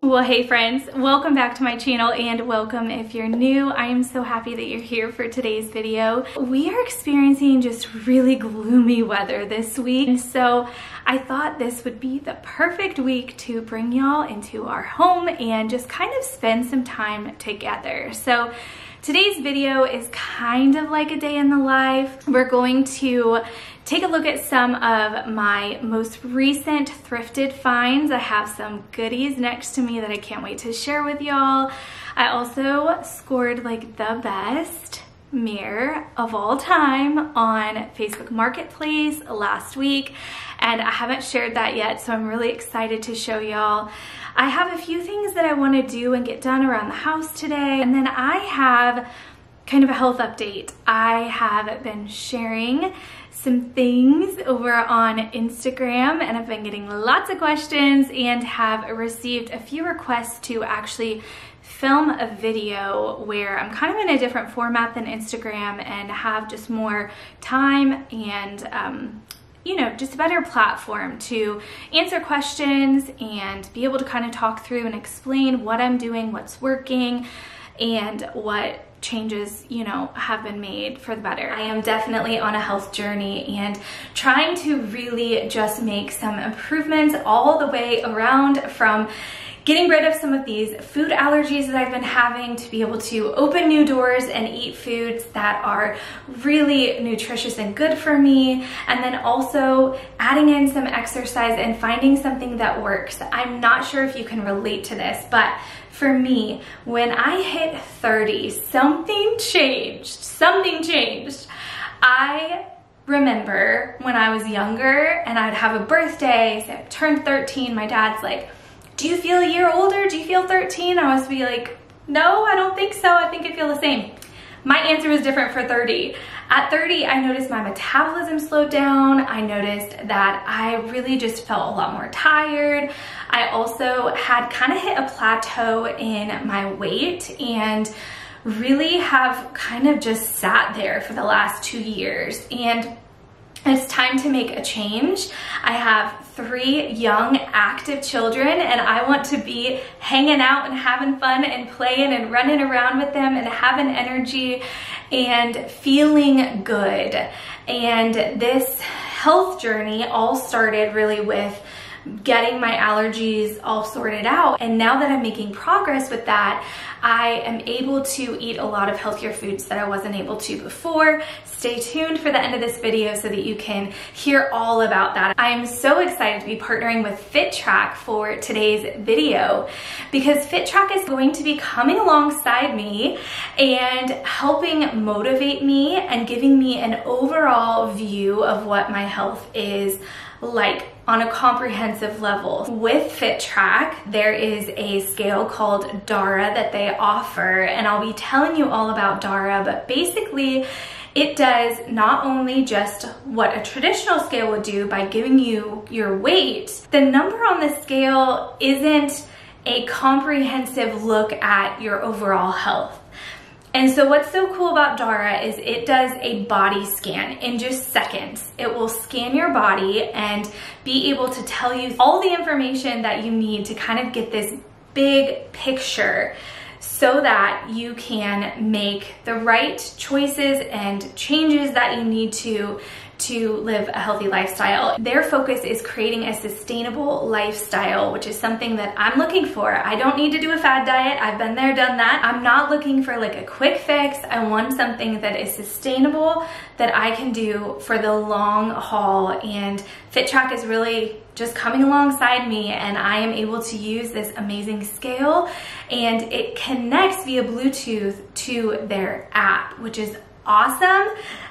Well, hey friends, welcome back to my channel and welcome if you're new. I am so happy that you're here for today's video. We are experiencing just really gloomy weather this week, and so I thought this would be the perfect week to bring y'all into our home and just kind of spend some time together. So today's video is kind of like a day in the life. We're going to take a look at some of my most recent thrifted finds. I have some goodies next to me that I can't wait to share with y'all. I also scored like the best mirror of all time on Facebook Marketplace last week, and I haven't shared that yet, so I'm really excited to show y'all. I have a few things that I want to do and get done around the house today, and then I have kind of a health update. I have been sharing some things over on Instagram, and I've been getting lots of questions and have received a few requests to actually film a video where I'm kind of in a different format than Instagram and have just more time and you know, just a better platform to answer questions and be able to kind of talk through and explain what I'm doing, what's working, and what changes, you know, have been made for the better. I am definitely on a health journey and trying to really just make some improvements all the way around, from getting rid of some of these food allergies that I've been having to be able to open new doors and eat foods that are really nutritious and good for me, and then also adding in some exercise and finding something that works. I'm not sure if you can relate to this, but for me, when I hit 30, something changed. I remember when I was younger and I'd have a birthday, say I turned 13, my dad's like, "Do you feel a year older? Do you feel 13? I was be like, "No, I don't think so. I think I feel the same." My answer was different for 30. At 30, I noticed my metabolism slowed down. I noticed that I really just felt a lot more tired. I also had kind of hit a plateau in my weight and really have kind of just sat there for the last 2 years. And it's time to make a change. I have 3 young, active children, and I want to be hanging out and having fun and playing and running around with them and having energy and feeling good. And this health journey all started really with getting my allergies all sorted out. And now that I'm making progress with that, I am able to eat a lot of healthier foods that I wasn't able to before. Stay tuned for the end of this video so that you can hear all about that. I am so excited to be partnering with FitTrack for today's video, because FitTrack is going to be coming alongside me and helping motivate me and giving me an overall view of what my health is like on a comprehensive level. With FitTrack, there is a scale called Dara that they offer, and I'll be telling you all about Dara, but basically it does not only just what a traditional scale would do by giving you your weight. The number on the scale isn't a comprehensive look at your overall health. And so what's so cool about Dara is it does a body scan in just seconds. It will scan your body and be able to tell you all the information that you need to kind of get this big picture so that you can make the right choices and changes that you need to live a healthy lifestyle. Their focus is creating a sustainable lifestyle, which is something that I'm looking for. I don't need to do a fad diet. I've been there, done that. I'm not looking for like a quick fix. I want something that is sustainable, that I can do for the long haul. And FitTrack is really just coming alongside me, and I am able to use this amazing scale, and it connects via Bluetooth to their app, which is awesome.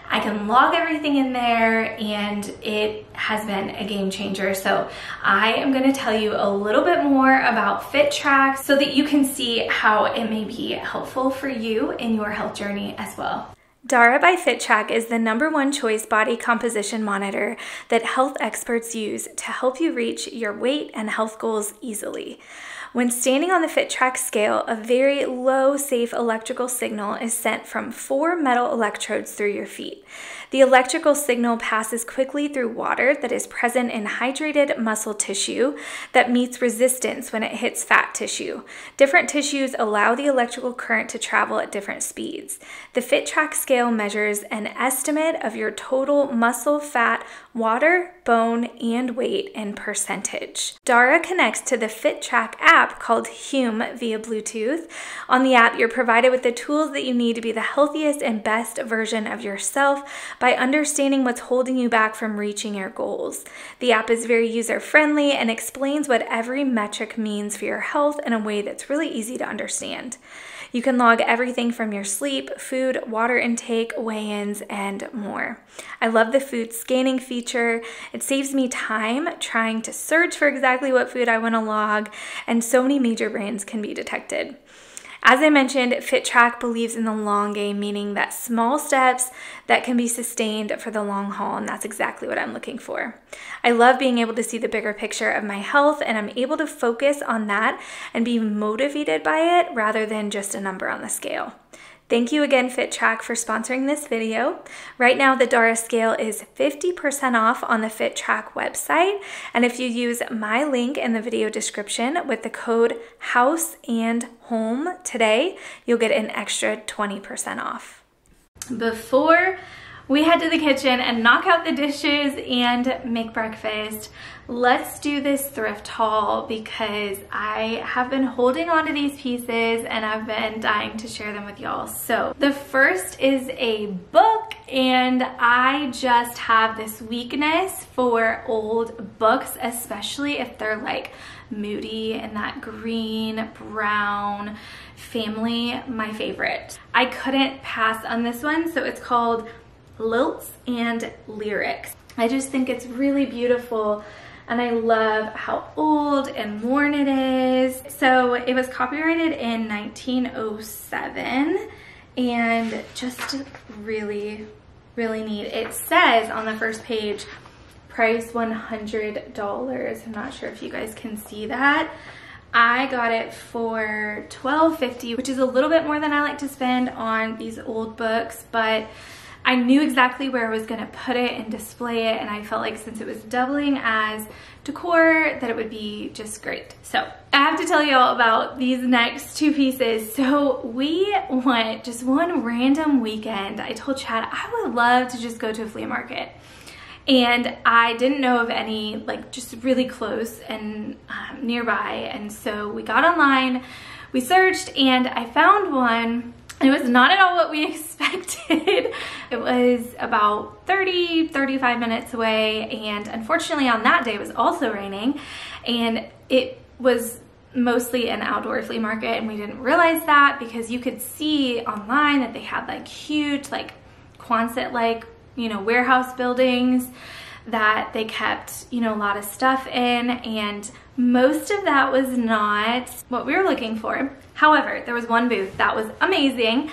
I can log everything in there, and it has been a game changer. So I am going to tell you a little bit more about FitTrack so that you can see how it may be helpful for you in your health journey as well. Dara by FitTrack is the #1 choice body composition monitor that health experts use to help you reach your weight and health goals easily. When standing on the FitTrack scale, a very low, safe electrical signal is sent from 4 metal electrodes through your feet. The electrical signal passes quickly through water that is present in hydrated muscle tissue that meets resistance when it hits fat tissue. Different tissues allow the electrical current to travel at different speeds. The FitTrack scale measures an estimate of your total muscle, fat, water, bone, and weight in percentage. Dara connects to the FitTrack app called Hume via Bluetooth. On the app, you're provided with the tools that you need to be the healthiest and best version of yourself by understanding what's holding you back from reaching your goals. The app is very user-friendly and explains what every metric means for your health in a way that's really easy to understand. You can log everything from your sleep, food, water intake, weigh-ins, and more. I love the food scanning feature. It saves me time trying to search for exactly what food I want to log, and so many major brands can be detected. As I mentioned, FitTrack believes in the long game, meaning that small steps that can be sustained for the long haul, and that's exactly what I'm looking for. I love being able to see the bigger picture of my health, and I'm able to focus on that and be motivated by it rather than just a number on the scale. Thank you again, FitTrack, for sponsoring this video. Right now, the Dara scale is 50% off on the FitTrack website. And if you use my link in the video description with the code HOUSE and HOME today, you'll get an extra 20% off. Before we head to the kitchen and knock out the dishes and make breakfast, let's do this thrift haul because I have been holding on to these pieces and I've been dying to share them with y'all. So the first is a book, and I just have this weakness for old books, especially if they're like moody and that green, brown family, my favorite. I couldn't pass on this one, so it's called Lilts and Lyrics. I just think it's really beautiful, and I love how old and worn it is. So it was copyrighted in 1907 and just really, really neat. It says on the first page, price $100. I'm not sure if you guys can see that. I got it for $12.50, which is a little bit more than I like to spend on these old books, but I knew exactly where I was going to put it and display it, and I felt like since it was doubling as decor that it would be just great. So I have to tell you all about these next 2 pieces. So we went just one random weekend. I told Chad I would love to just go to a flea market, and I didn't know of any like just really close and nearby, and so we got online, we searched, and I found one. It was not at all what we expected. It was about 35 minutes away, and unfortunately on that day it was also raining, and it was mostly an outdoor flea market, and we didn't realize that because you could see online that they had like huge like Quonset like, you know, warehouse buildings that they kept, you know, a lot of stuff in, and most of that was not what we were looking for. However, there was one booth that was amazing.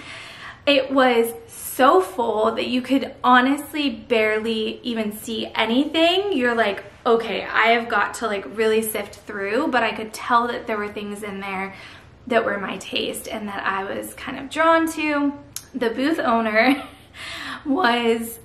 It was so full that you could honestly barely even see anything. You're like, okay, I have got to like really sift through, but I could tell that there were things in there that were my taste and that I was kind of drawn to. The booth owner was,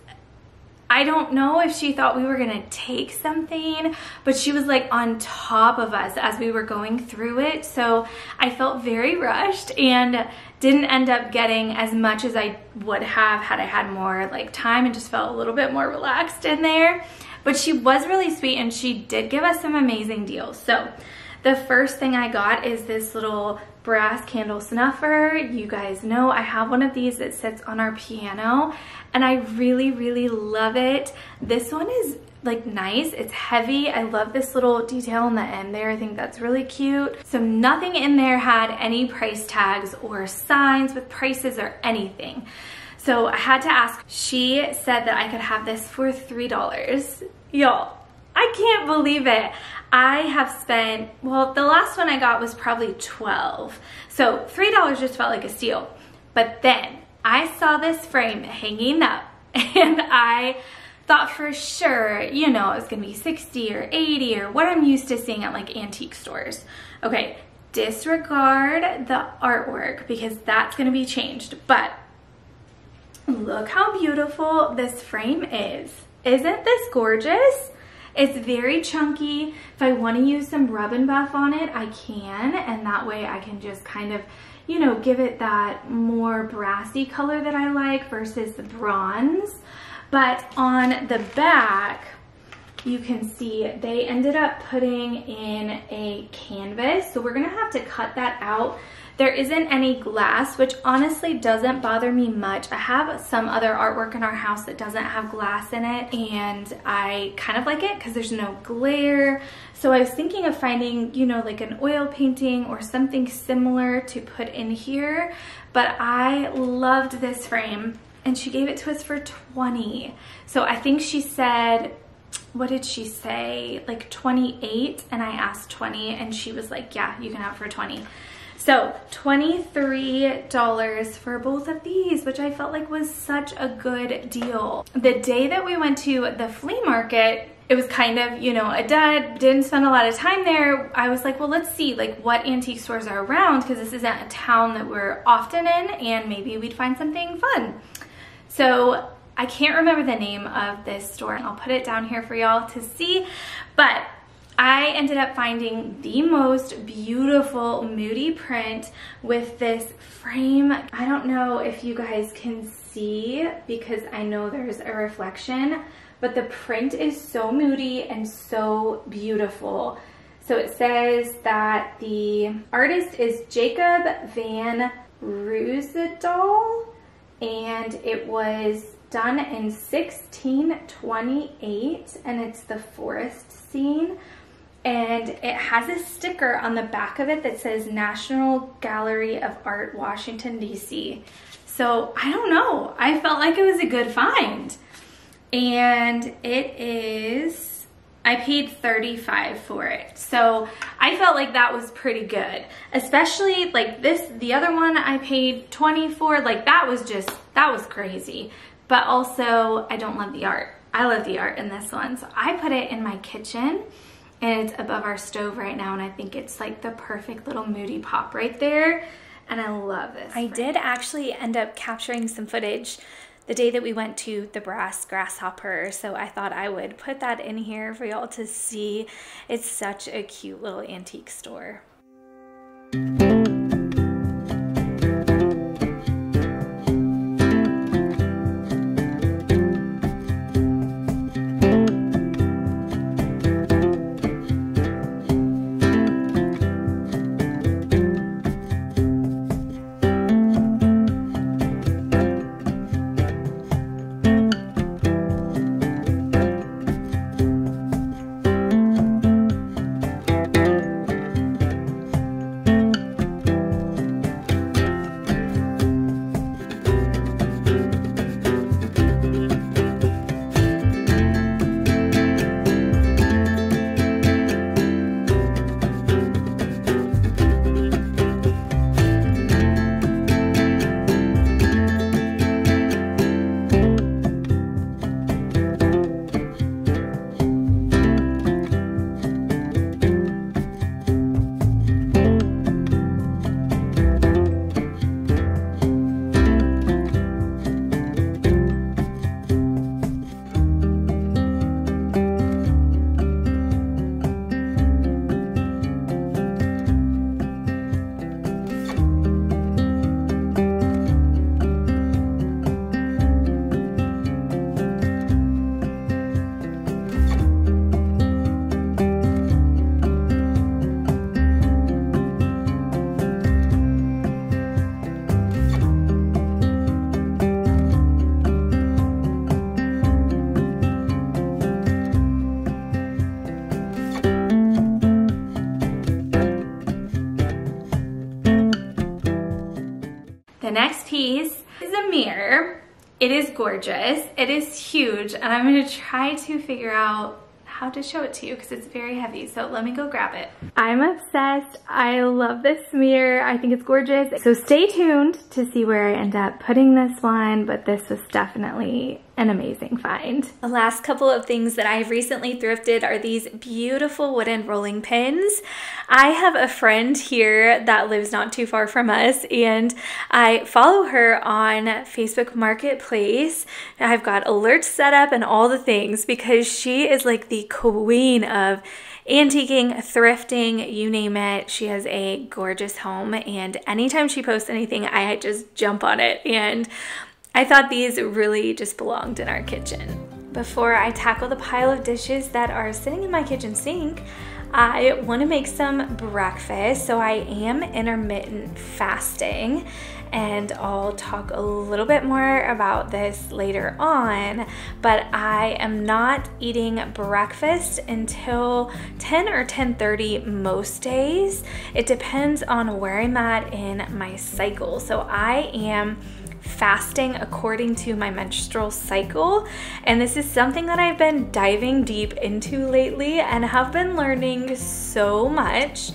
I don't know if she thought we were gonna take something, but she was like on top of us as we were going through it. So I felt very rushed and didn't end up getting as much as I would have had I had more like time, and just felt a little bit more relaxed in there. But she was really sweet, and she did give us some amazing deals. So the first thing I got is this little brass candle snuffer. You guys know I have one of these that sits on our piano, and I really, really love it. This one is like nice, it's heavy. I love this little detail on the end there. I think that's really cute. So nothing in there had any price tags or signs with prices or anything. So I had to ask. She said that I could have this for $3. Y'all, I can't believe it. I have spent, well, the last one I got was probably $12. So $3 just felt like a steal. But then I saw this frame hanging up and I thought for sure, you know, it was gonna be 60 or 80 or what I'm used to seeing at like antique stores. Okay, disregard the artwork because that's gonna be changed, but look how beautiful this frame is. Isn't this gorgeous? It's very chunky. If I want to use some rub and buff on it, I can, and that way I can just kind of, you know, give it that more brassy color that I like versus the bronze. But on the back, you can see they ended up putting in a canvas, so we're gonna have to cut that out. There isn't any glass, which honestly doesn't bother me much. I have some other artwork in our house that doesn't have glass in it, and I kind of like it because there's no glare. So I was thinking of finding, you know, like an oil painting or something similar to put in here, but I loved this frame, and she gave it to us for $20. So I think she said, what did she say? Like 28, and I asked 20, and she was like, yeah, you can have it for 20. So $23 for both of these, which I felt like was such a good deal. The day that we went to the flea market, it was kind of, you know, a dud, didn't spend a lot of time there. I was like, well, let's see like what antique stores are around because this isn't a town that we're often in and maybe we'd find something fun. So I can't remember the name of this store. I'll put it down here for y'all to see, but I ended up finding the most beautiful moody print with this frame. I don't know if you guys can see because I know there's a reflection, but the print is so moody and so beautiful. So it says that the artist is Jacob Van Roosendaal, and it was done in 1628, and it's the forest scene. And it has a sticker on the back of it that says National Gallery of Art, Washington, D.C. So I don't know. I felt like it was a good find. And it is, I paid $35 for it. So I felt like that was pretty good. Especially like this, the other one I paid $20 for. Like that was crazy. But also I don't love the art. I love the art in this one. So I put it in my kitchen. And it's above our stove right now, and I think it's like the perfect little moody pop right there, and I love this. I did actually end up capturing some footage the day that we went to the Grasshopper, so I thought I would put that in here for y'all to see. It's such a cute little antique store. The next piece is a mirror. It is gorgeous. It is huge, and I'm gonna try to figure out how to show it to you because it's very heavy. So let me go grab it. I'm obsessed. I love this mirror. I think it's gorgeous. So stay tuned to see where I end up putting this one, but this was definitely an amazing find. The last couple of things that I've recently thrifted are these beautiful wooden rolling pins. I have a friend here that lives not too far from us, and I follow her on Facebook Marketplace. I've got alerts set up and all the things because she is like the queen of antiquing, thrifting, you name it. She has a gorgeous home, and anytime she posts anything, I just jump on it, and I thought these really just belonged in our kitchen. Before I tackle the pile of dishes that are sitting in my kitchen sink, I want to make some breakfast. So I am intermittent fasting, and I'll talk a little bit more about this later on, but I am not eating breakfast until 10 or 10:30 most days. It depends on where I'm at in my cycle. So I am fasting according to my menstrual cycle, and this is something that I've been diving deep into lately and have been learning so much,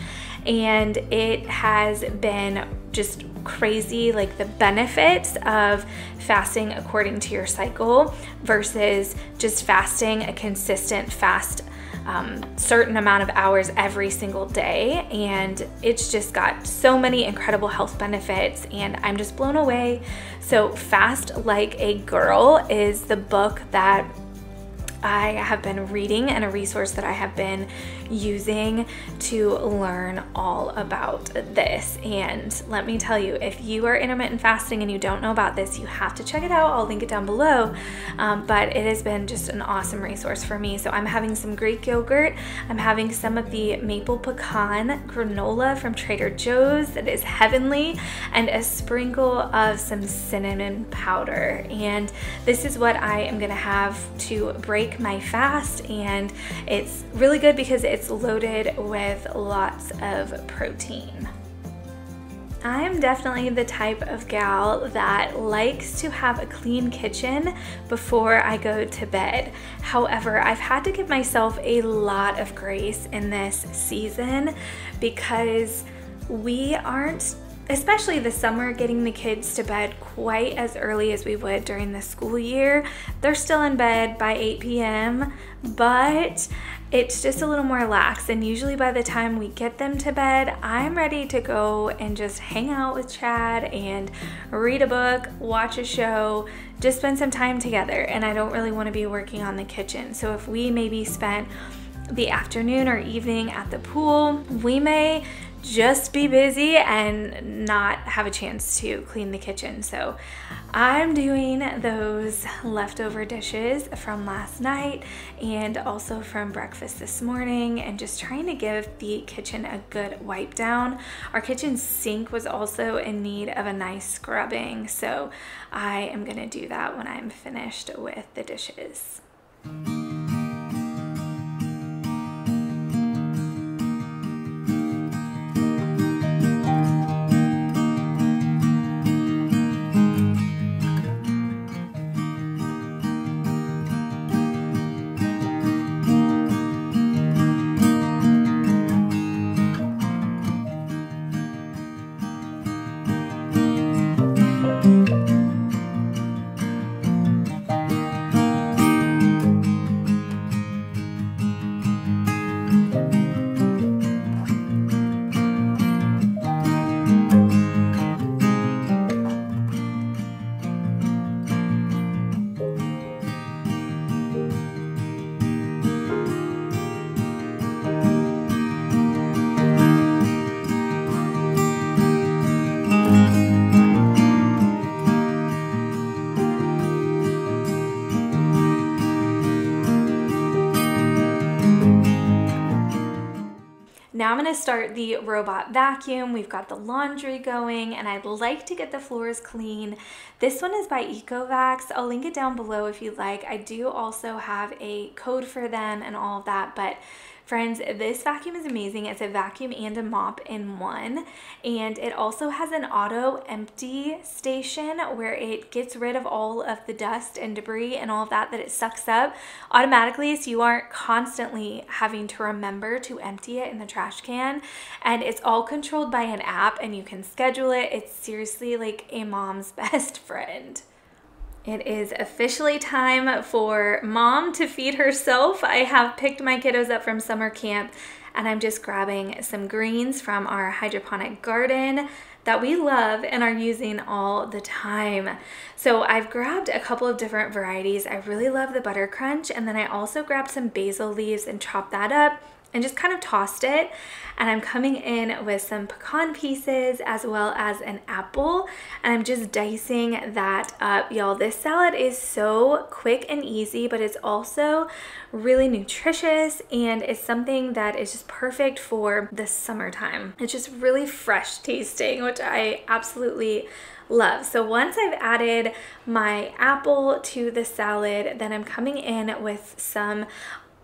and it has been just crazy, like the benefits of fasting according to your cycle versus just fasting a consistent fast certain amount of hours every single day. And it's just got so many incredible health benefits, and I'm just blown away. So Fast Like a Girl is the book that I have been reading and a resource that I have been using to learn all about this. And let me tell you, if you are intermittent fasting and you don't know about this, you have to check it out. I'll link it down below. But it has been just an awesome resource for me. So I'm having some Greek yogurt. I'm having some of the maple pecan granola from Trader Joe's that is heavenly, and a sprinkle of some cinnamon powder. And this is what I am gonna have to break my fast, and it's really good because it's loaded with lots of protein. I'm definitely the type of gal that likes to have a clean kitchen before I go to bed. However, I've had to give myself a lot of grace in this season because we aren't, especially this summer, getting the kids to bed quite as early as we would during the school year. They're still in bed by 8 p.m., but it's just a little more lax, and usually by the time we get them to bed, I'm ready to go and just hang out with Chad and read a book, watch a show, just spend some time together, and I don't really want to be working on the kitchen. So if we maybe spent the afternoon or evening at the pool, we may just be busy and not have a chance to clean the kitchen. So I'm doing those leftover dishes from last night and also from breakfast this morning, and just trying to give the kitchen a good wipe down. Our kitchen sink was also in need of a nice scrubbing, so I am gonna do that when I'm finished with the dishes. Now I'm going to start the robot vacuum. We've got the laundry going, and I'd like to get the floors clean. This one is by Ecovacs. I'll link it down below if you'd like. I do also have a code for them and all of that, but Friends, this vacuum is amazing. It's a vacuum and a mop in one, and it also has an auto empty station where it gets rid of all of the dust and debris and all of that it sucks up automatically, so you aren't constantly having to remember to empty it in the trash can. And it's all controlled by an app, and you can schedule it. It's seriously like a mom's best friend. It is officially time for mom to feed herself. I have picked my kiddos up from summer camp, and I'm just grabbing some greens from our hydroponic garden that we love and are using all the time. So I've grabbed a couple of different varieties. I really love the butter crunch, and then I also grabbed some basil leaves and chopped that up and just kind of tossed it. And I'm coming in with some pecan pieces as well as an apple, and I'm just dicing that up. Y'all, this salad is so quick and easy, but it's also really nutritious, and it's something that is just perfect for the summertime. It's just really fresh tasting, which I absolutely love. So once I've added my apple to the salad, then I'm coming in with some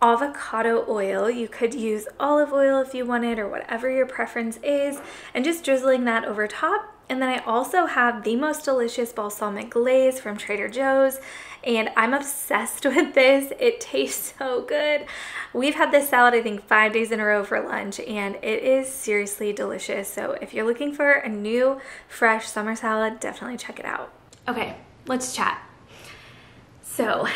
avocado oil. You could use olive oil if you wanted, or whatever your preference is, and just drizzling that over top. And then I also have the most delicious balsamic glaze from Trader Joe's, and I'm obsessed with this. It tastes so good. We've had this salad, I think, 5 days in a row for lunch, and it is seriously delicious. So if you're looking for a new, fresh summer salad, definitely check it out. Okay, let's chat. So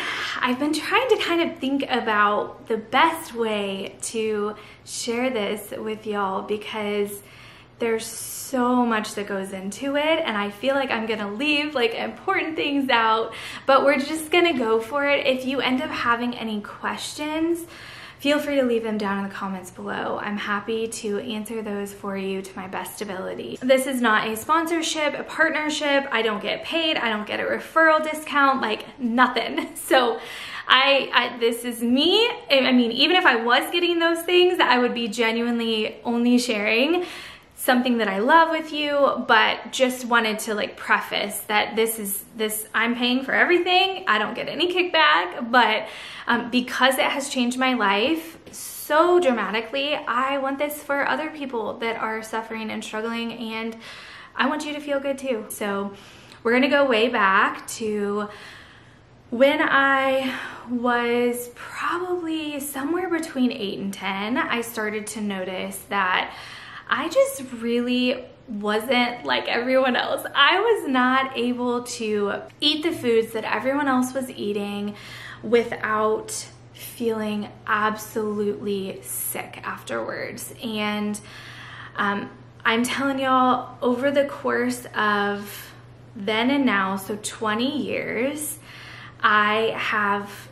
I've been trying to kind of think about the best way to share this with y'all, because there's so much that goes into it, and I feel like I'm gonna leave like important things out, but we're just gonna go for it. If you end up having any questions, feel free to leave them down in the comments below. I'm happy to answer those for you to my best ability. This is not a sponsorship, a partnership. I don't get paid. I don't get a referral discount, like nothing. So this is me. I mean, even if I was getting those things, I would be genuinely only sharing something that I love with you, but just wanted to like preface that I'm paying for everything. I don't get any kickback, but because it has changed my life so dramatically, I want this for other people that are suffering and struggling, and I want you to feel good too. So we're gonna go way back to when I was probably somewhere between 8 and 10. I started to notice that I just really wasn't like everyone else. I was not able to eat the foods that everyone else was eating without feeling absolutely sick afterwards. And I'm telling y'all, over the course of then and now, so 20 years, I have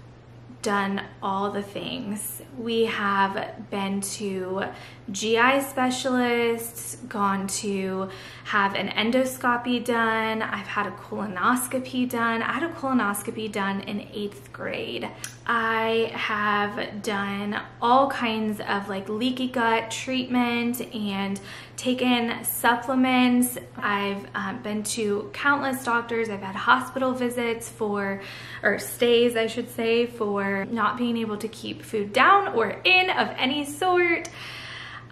done all the things. We have been to GI specialists, gone to have an endoscopy done. I've had a colonoscopy done. I had a colonoscopy done in 8th grade. I have done all kinds of like leaky gut treatment and taken supplements. I've been to countless doctors. I've had hospital visits or stays, I should say, for not being able to keep food down or in of any sort.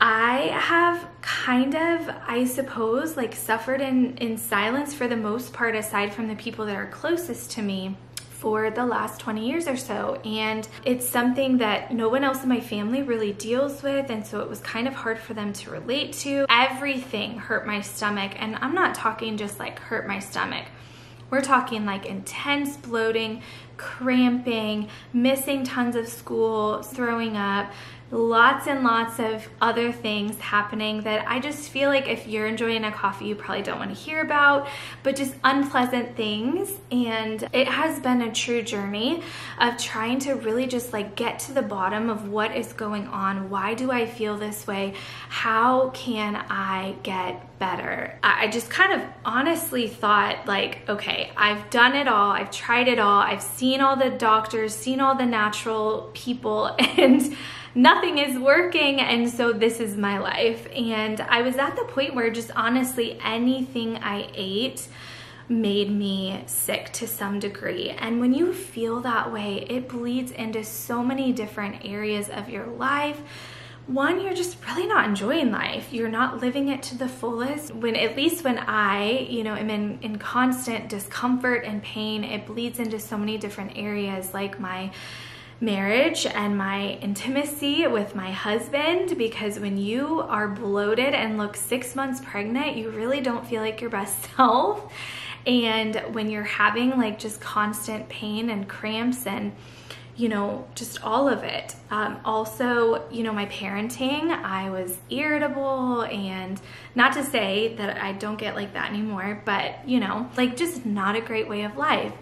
I have kind of, I suppose, like suffered in silence for the most part, aside from the people that are closest to me, for the last 20 years or so. And it's something that no one else in my family really deals with, and so it was kind of hard for them to relate to. Everything hurt my stomach, and I'm not talking just like hurt my stomach. We're talking like intense bloating, cramping, missing tons of school, throwing up, lots and lots of other things happening that I just feel like if you're enjoying a coffee, you probably don't want to hear about, but just unpleasant things. And it has been a true journey of trying to really just like get to the bottom of what is going on. Why do I feel this way? How can I get better? I just kind of honestly thought like, okay, I've done it all. I've tried it all. I've seen all the doctors, seen all the natural people, and nothing is working, and so this is my life. And I was at the point where just honestly anything I ate made me sick to some degree. And when you feel that way, it bleeds into so many different areas of your life. One, you're just really not enjoying life. You're not living it to the fullest. At least when I, am in constant discomfort and pain, it bleeds into so many different areas, like my marriage and my intimacy with my husband, because when you are bloated and look 6 months pregnant, you really don't feel like your best self. And when you're having like just constant pain and cramps and just all of it. Also, my parenting, I was irritable, and not to say that I don't get like that anymore, but like just not a great way of life.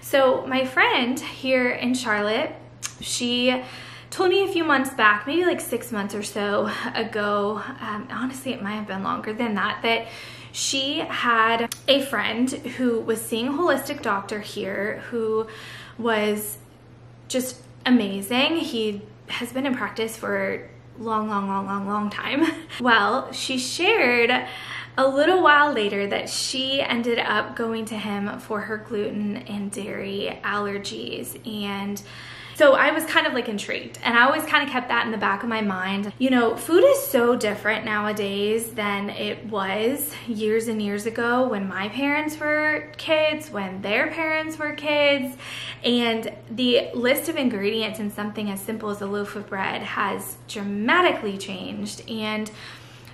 So my friend here in Charlotte, she told me a few months back, maybe like 6 months or so ago, honestly it might have been longer than that, that she had a friend who was seeing a holistic doctor here who was just amazing. He has been in practice for long time. Well, she shared a little while later that she ended up going to him for her gluten and dairy allergies. And so I was kind of like intrigued, and I always kind of kept that in the back of my mind. Food is so different nowadays than it was years and years ago when my parents were kids, when their parents were kids, and the list of ingredients in something as simple as a loaf of bread has dramatically changed. And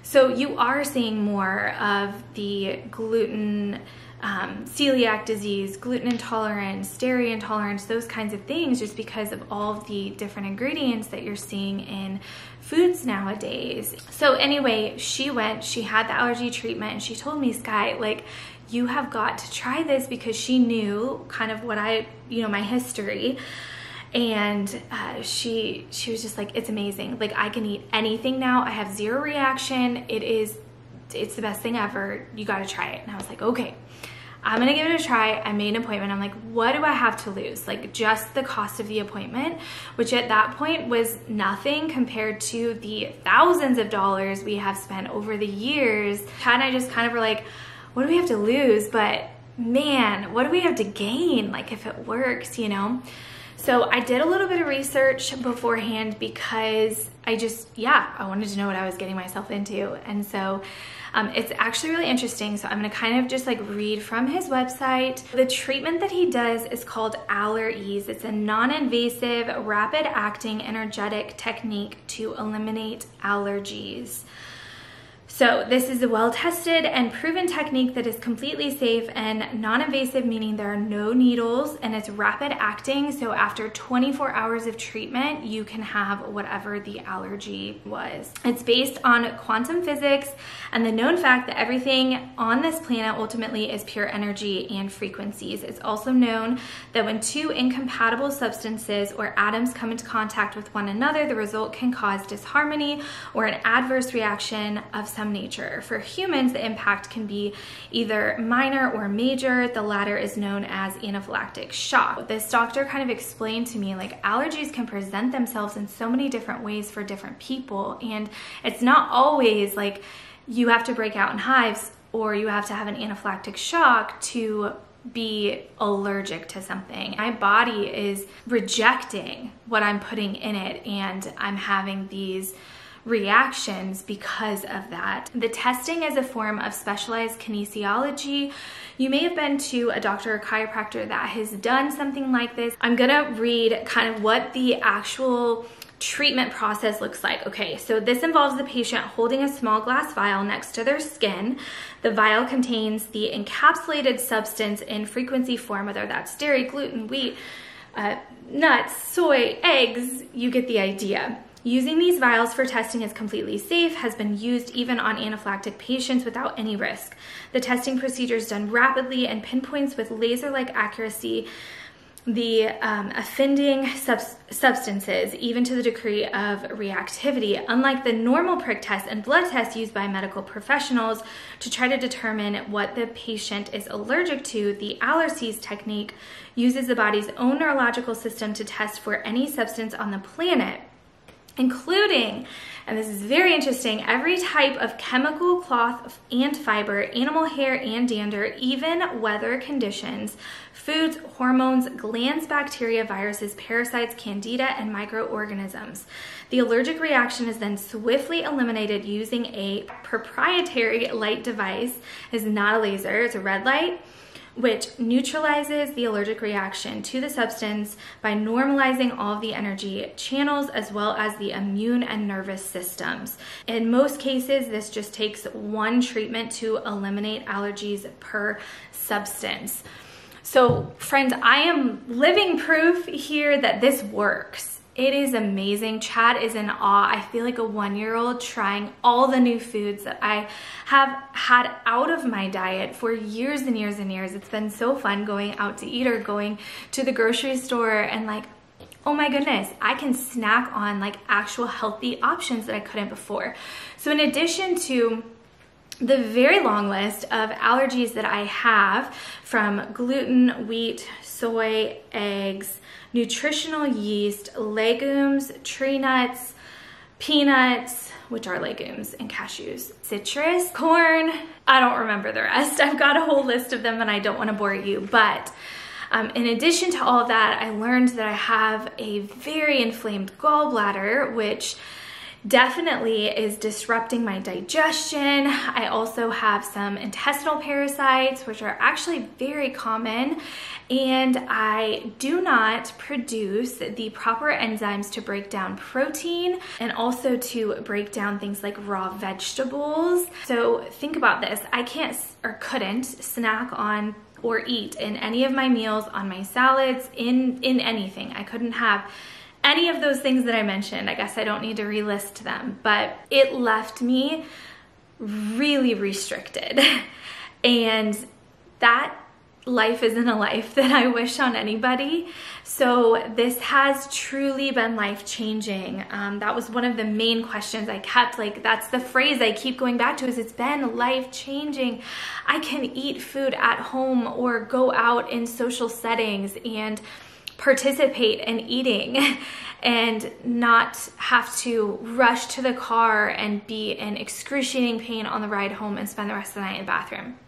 so you are seeing more of the gluten, celiac disease, gluten intolerance, dairy intolerance, those kinds of things, just because of all of the different ingredients that you're seeing in foods nowadays. So anyway, she had the allergy treatment, and she told me, Sky, like, you have got to try this, because she knew kind of what my history. And she was just like, it's amazing. Like, I can eat anything now. I have zero reaction. It's the best thing ever. You got to try it. And I was like, okay, I'm gonna give it a try. I made an appointment. I'm like, what do I have to lose? Like, just the cost of the appointment, which at that point was nothing compared to the thousands of dollars we have spent over the years. Chad and I just kind of were like, what do we have to lose? But man, what do we have to gain? Like, if it works, So I did a little bit of research beforehand, because I wanted to know what I was getting myself into. And so it's actually really interesting. So I'm gonna kind of just like read from his website. The treatment that he does is called Allergies. It's a non-invasive, rapid-acting, energetic technique to eliminate allergies. So this is a well-tested and proven technique that is completely safe and non-invasive, meaning there are no needles, and it's rapid acting. So after 24 hours of treatment, you can have whatever the allergy was. It's based on quantum physics and the known fact that everything on this planet ultimately is pure energy and frequencies. It's also known that when two incompatible substances or atoms come into contact with one another, the result can cause disharmony or an adverse reaction of some nature. For humans, the impact can be either minor or major. The latter is known as anaphylactic shock. This doctor kind of explained to me, like, allergies can present themselves in so many different ways for different people, and it's not always like you have to break out in hives or you have to have an anaphylactic shock to be allergic to something. My body is rejecting what I'm putting in it, and I'm having these reactions because of that. The testing is a form of specialized kinesiology. You may have been to a doctor or chiropractor that has done something like this. I'm gonna read kind of what the actual treatment process looks like. Okay, so this involves the patient holding a small glass vial next to their skin. The vial contains the encapsulated substance in frequency form, whether that's dairy, gluten, wheat, nuts, soy, eggs, you get the idea. Using these vials for testing is completely safe, has been used even on anaphylactic patients without any risk. The testing procedure is done rapidly and pinpoints with laser-like accuracy the offending substances, even to the degree of reactivity, unlike the normal prick test and blood test used by medical professionals to try to determine what the patient is allergic to. The Allergies technique uses the body's own neurological system to test for any substance on the planet. including, and this is very interesting, every type of chemical, cloth, and fiber, animal hair and dander, even weather conditions, foods, hormones, glands, bacteria, viruses, parasites, candida, and microorganisms. The allergic reaction is then swiftly eliminated using a proprietary light device. It's not a laser, it's a red light, which neutralizes the allergic reaction to the substance by normalizing all of the energy channels as well as the immune and nervous systems. In most cases, this just takes one treatment to eliminate allergies per substance. So friends, I am living proof here that this works. It is amazing. Chad is in awe. I feel like a 1-year-old trying all the new foods that I have had out of my diet for years and years and years. It's been so fun going out to eat or going to the grocery store and like, oh my goodness, I can snack on like actual healthy options that I couldn't before. So in addition to the very long list of allergies that I have, from gluten, wheat, soy, eggs, nutritional yeast, legumes, tree nuts, peanuts, which are legumes, and cashews, citrus, corn, I don't remember the rest. I've got a whole list of them and I don't want to bore you, but in addition to all of that, I learned that I have a very inflamed gallbladder, which definitely is disrupting my digestion. I also have some intestinal parasites, which are actually very common, and I do not produce the proper enzymes to break down protein and also to break down things like raw vegetables. So think about this. I can't or couldn't snack on or eat in any of my meals, on my salads, in anything. I couldn't have any of those things that I mentioned. I guess I don't need to relist them, but it left me really restricted. And that life isn't a life that I wish on anybody. So this has truly been life-changing. That was one of the main questions I kept, like, that's the phrase I keep going back to, is it's been life-changing. I can eat food at home or go out in social settings and participate in eating and not have to rush to the car and be in excruciating pain on the ride home and spend the rest of the night in the bathroom.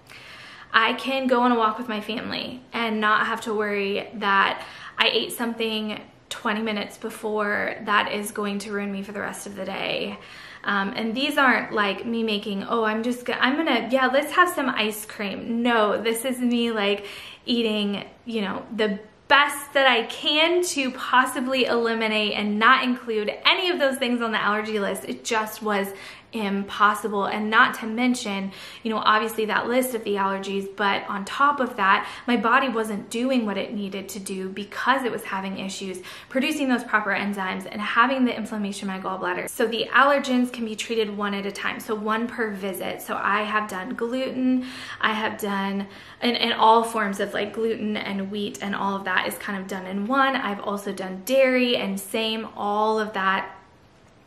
I can go on a walk with my family and not have to worry that I ate something 20 minutes before that is going to ruin me for the rest of the day. And these aren't like me making, oh, I'm gonna, yeah, let's have some ice cream. No, this is me like eating, you know, the best that I can to possibly eliminate and not include any of those things on the allergy list. It just was impossible. And not to mention, you know, obviously that list of the allergies, but on top of that, my body wasn't doing what it needed to do because it was having issues producing those proper enzymes and having the inflammation in my gallbladder. So the allergens can be treated one at a time, so one per visit. So I have done gluten, I have done, and all forms of like gluten and wheat and all of that is kind of done in one. I've also done dairy, and same, all of that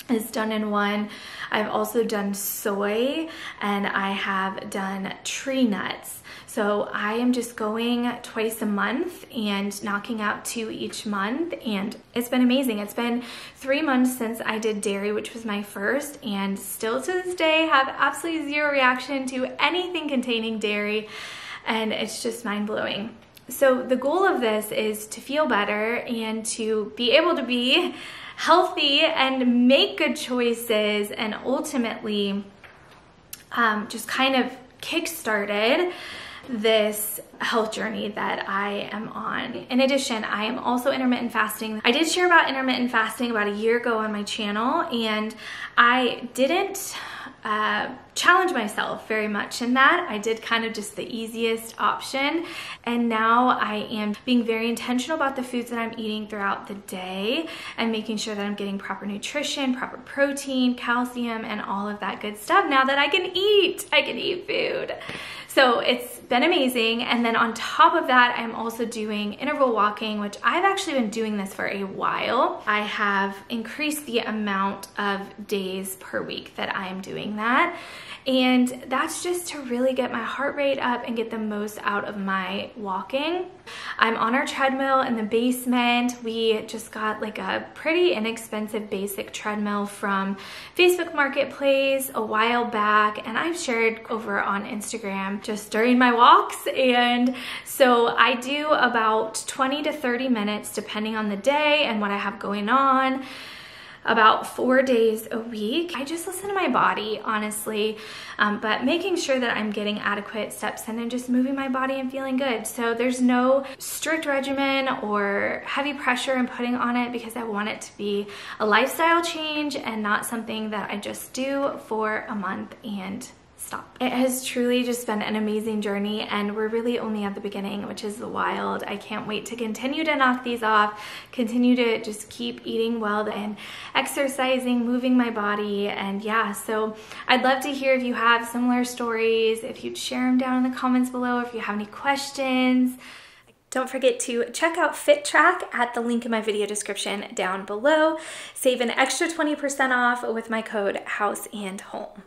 is done in one. I've also done soy, and I have done tree nuts. So I am just going twice a month and knocking out 2 each month, and it's been amazing. It's been 3 months since I did dairy, which was my first, and still to this day have absolutely zero reaction to anything containing dairy, and it's just mind-blowing. So the goal of this is to feel better and to be able to be healthy and make good choices, and ultimately just kind of kick-started this health journey that I am on. In addition, I am also intermittent fasting. I did share about intermittent fasting about a year ago on my channel, and I didn't challenge myself very much in that. I did kind of just the easiest option, and now I am being very intentional about the foods that I'm eating throughout the day and making sure that I'm getting proper nutrition, proper protein, calcium, and all of that good stuff now that I can eat food. So it's been amazing. And then on top of that, I'm also doing interval walking, which I've actually been doing this for a while. I have increased the amount of days per week that I am doing doing that. And that's just to really get my heart rate up and get the most out of my walking. I'm on our treadmill in the basement. We just got like a pretty inexpensive basic treadmill from Facebook Marketplace a while back, and I've shared over on Instagram just during my walks. And so I do about 20 to 30 minutes depending on the day and what I have going on, about 4 days a week. I just listen to my body, honestly, but making sure that I'm getting adequate steps in and just moving my body and feeling good. So there's no strict regimen or heavy pressure I'm putting on it, because I want it to be a lifestyle change and not something that I just do for a month and stop. It has truly just been an amazing journey, and we're really only at the beginning, which is wild. I can't wait to continue to knock these off, continue to just keep eating well and exercising, moving my body. And yeah, so I'd love to hear if you have similar stories, if you'd share them down in the comments below, if you have any questions. Don't forget to check out FitTrack at the link in my video description down below. Save an extra 20% off with my code HOUSE and HOME.